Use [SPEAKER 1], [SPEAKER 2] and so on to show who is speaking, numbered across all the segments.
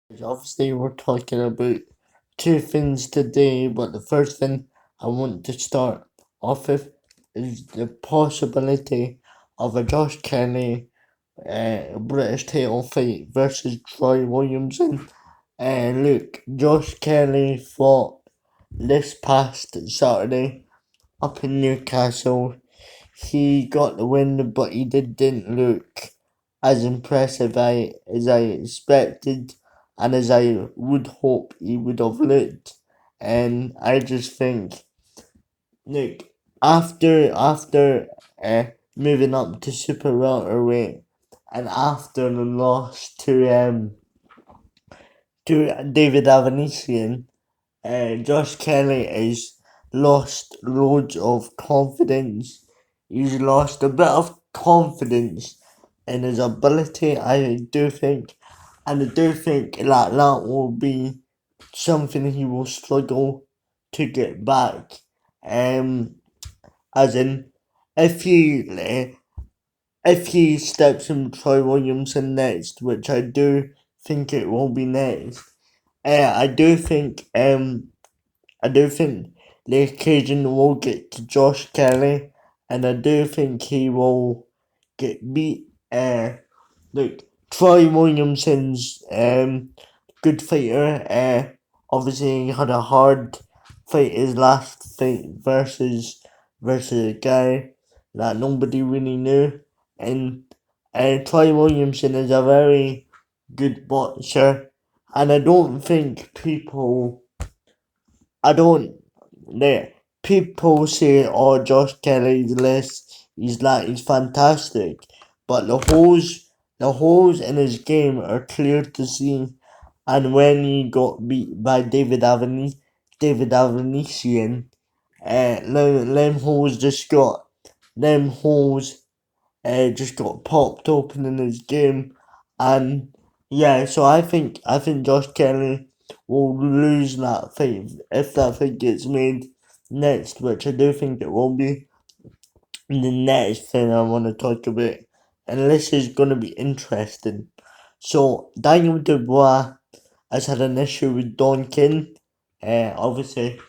[SPEAKER 1] Obviously, we're talking about two things today, but the first thing I want to start off with is the possibility of a Josh Kelley British title fight versus Troy Williamson. And look, Josh Kelley fought this past Saturday up in Newcastle. He got the win, but he didn't look as impressive as I expected and as I would hope he would have looked. And I just think, look, after moving up to super welterweight and after the loss to David Avanesian, Josh Kelley has lost loads of confidence. He's lost a bit of confidence in his ability, I do think. And I do think that will be something he will struggle to get back. As in, if he if he steps in Troy Williamson next, which I do think it will be next, I do think the occasion will get to Josh Kelley, and I do think he will get beat. Look, Troy Williamson's good fighter. Obviously he had a hard fight his last fight versus a guy that nobody really knew, and Troy Williamson is a very good boxer, and I don't the people say, "Oh, Josh Kelly's list, he's fantastic," but the holes in his game are clear to see. And when he got beat by David Avanesian, them holes just got popped open in his game, and yeah, so I think Josh Kelly will lose that fight if that fight gets made next, which I do think it will be. The next thing I want to talk about, and this is going to be interesting. So Daniel Dubois has had an issue with Don King. Obviously,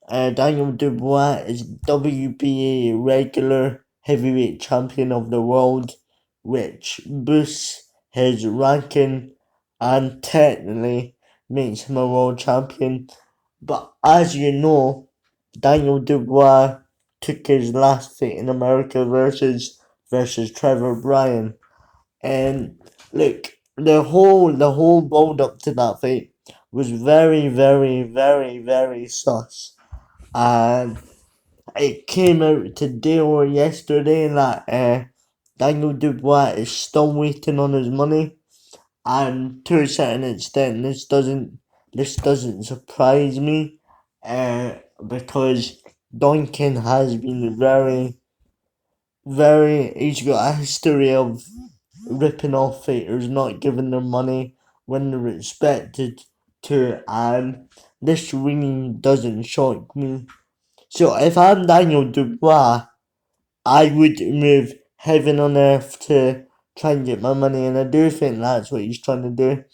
[SPEAKER 1] Daniel Dubois is WBA regular heavyweight champion of the world, which boosts his ranking and technically makes him a world champion. But as you know, Daniel Dubois took his last fight in America versus Trevor Bryan. And look, the whole build up to that fight was very, very, very, very sus. And it came out today or yesterday that Daniel Dubois is still waiting on his money, and to a certain extent, this doesn't surprise me, because Duncan has been he's got a history of ripping off fighters, not giving them money when they're expected to, and this really doesn't shock me. So if I'm Daniel Dubois, I would move heaven on earth to try and get my money, and I do think that's what he's trying to do.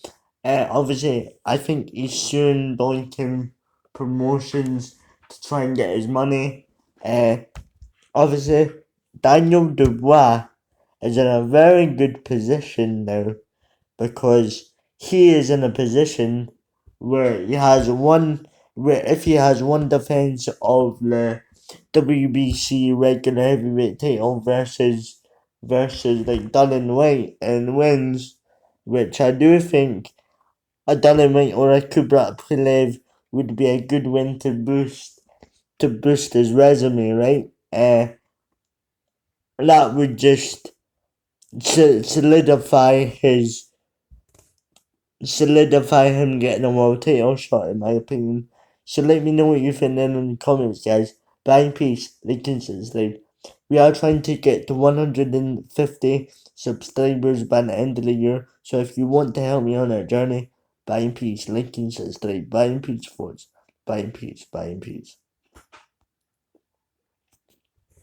[SPEAKER 1] Obviously, I think he's soon doing promotions to try and get his money. Obviously, Daniel Dubois is in a very good position now, because he is in a position where if he has one defense of the WBC regular heavyweight title versus like Dylan White and wins, which I do think a Dylan White or a Kubrat Pulev would be a good win to boost his resume, right? That would just solidify him getting a world title shot, in my opinion. So let me know what you think in the comments, guys. Bye, peace, like and subscribe. We are trying to get to 150 subscribers by the end of the year. So if you want to help me on that journey, bye and peace, like and subscribe. Bye and peace, folks. Bye and peace, bye and peace.